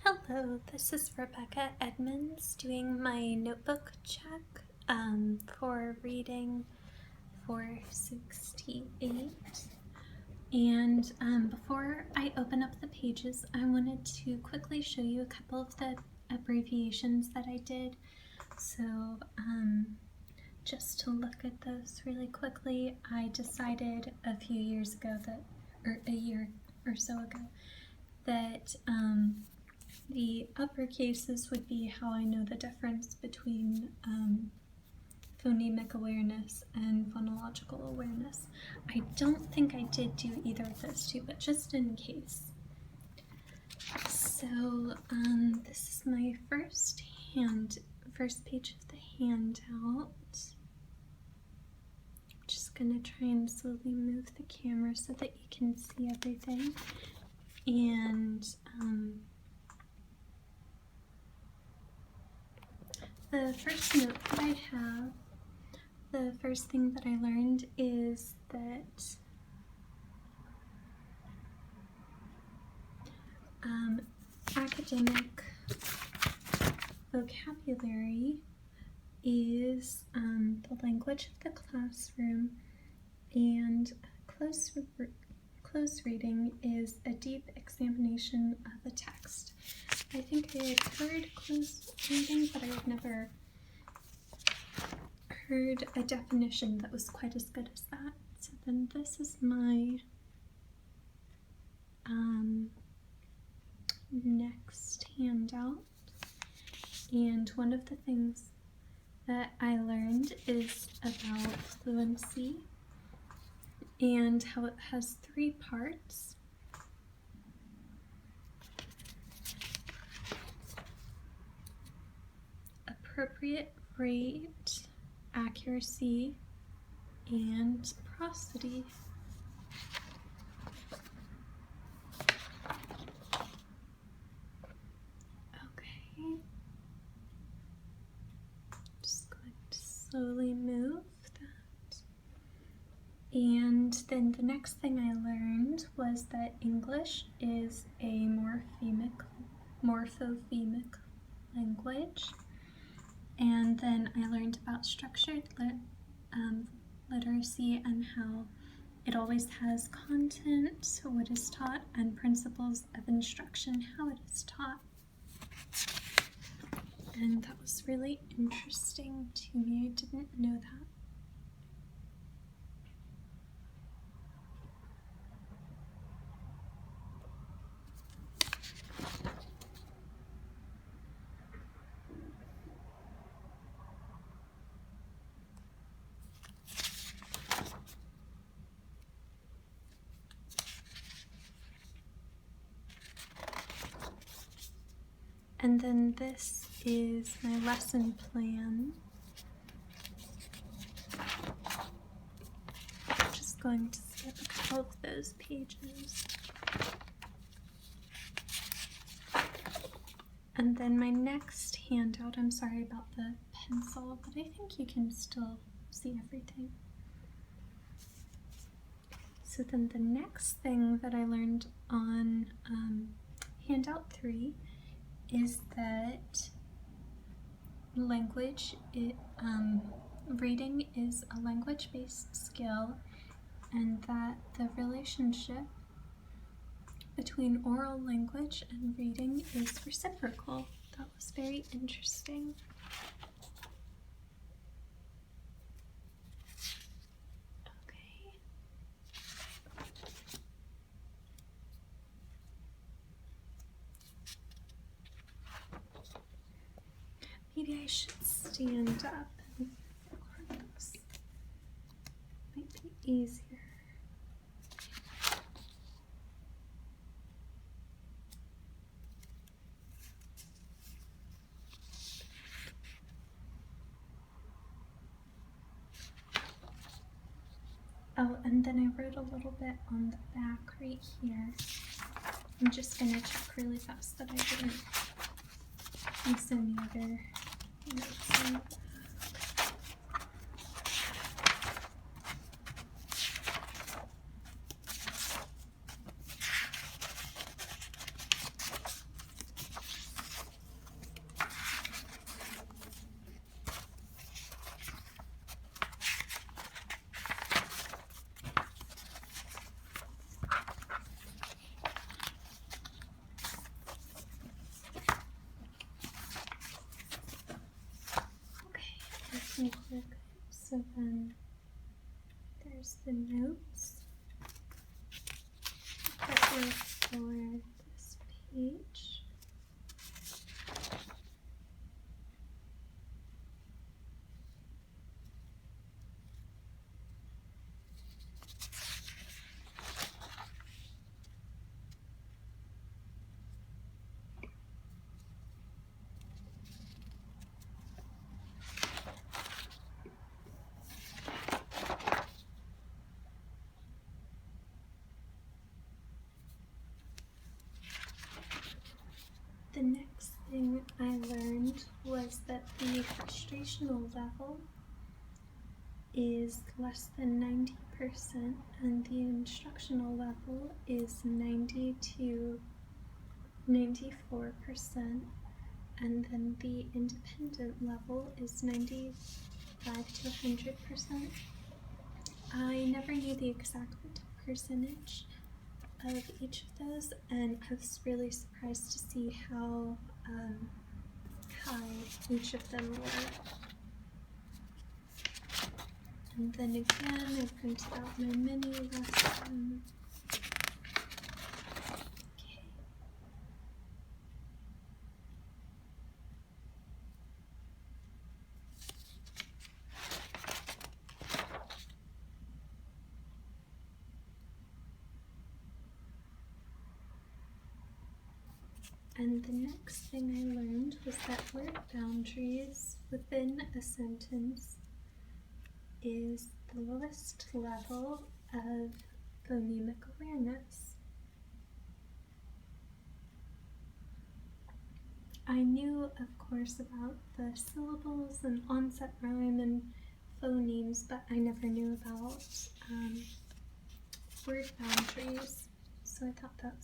Hello, this is Rebecca Edmonds doing my notebook check for reading 468. And before I open up the pages, I wanted to quickly show you a couple of the abbreviations that I did. So just to look at those really quickly, I decided a few years ago that, or a year or so ago, that the uppercases would be how I know the difference between phonemic awareness and phonological awareness. I don't think I did do either of those two, but just in case. So this is my first page of the handout. I'm just gonna try and slowly move the camera so that you can see everything. And the first note that I have, the first thing that I learned is that academic vocabulary is the language of the classroom, and close reading is a deep examination of a text. I think I had heard close reading, but I had never heard a definition that was quite as good as that. So then this is my next handout, and one of the things that I learned is about fluency and how it has three parts. Appropriate rate, accuracy, and prosody. Okay. Just going to slowly move that. And then the next thing I learned was that English is a morphophemic language. And then I learned about structured literacy and how it always has content, what is taught, and principles of instruction, how it is taught. And that was really interesting to me. I didn't know that. And then this is my lesson plan. I'm just going to skip a couple of those pages. And then my next handout, I'm sorry about the pencil, but I think you can still see everything. So then the next thing that I learned on handout 3 is that reading is a language-based skill, and that the relationship between oral language and reading is reciprocal. That was very interesting. Okay. Maybe I should stand up and record this. Might be easier. Oh, and then I wrote a little bit on the back right here. I'm just going to check really fast that I didn't miss any other notes in the back. and click. So then there's the notes that are for this page. The next thing I learned was that the frustrational level is less than 90% and the instructional level is 90 to 94%, and then the independent level is 95 to 100%. I never knew the exact percentage of each of those, and I was really surprised to see how high each of them were. And then again, I printed out my mini lesson. Okay. And the next thing I learned was that word boundaries within a sentence is the lowest level of phonemic awareness. I knew, of course, about the syllables and onset rhyme and phonemes, but I never knew about word boundaries, so I thought that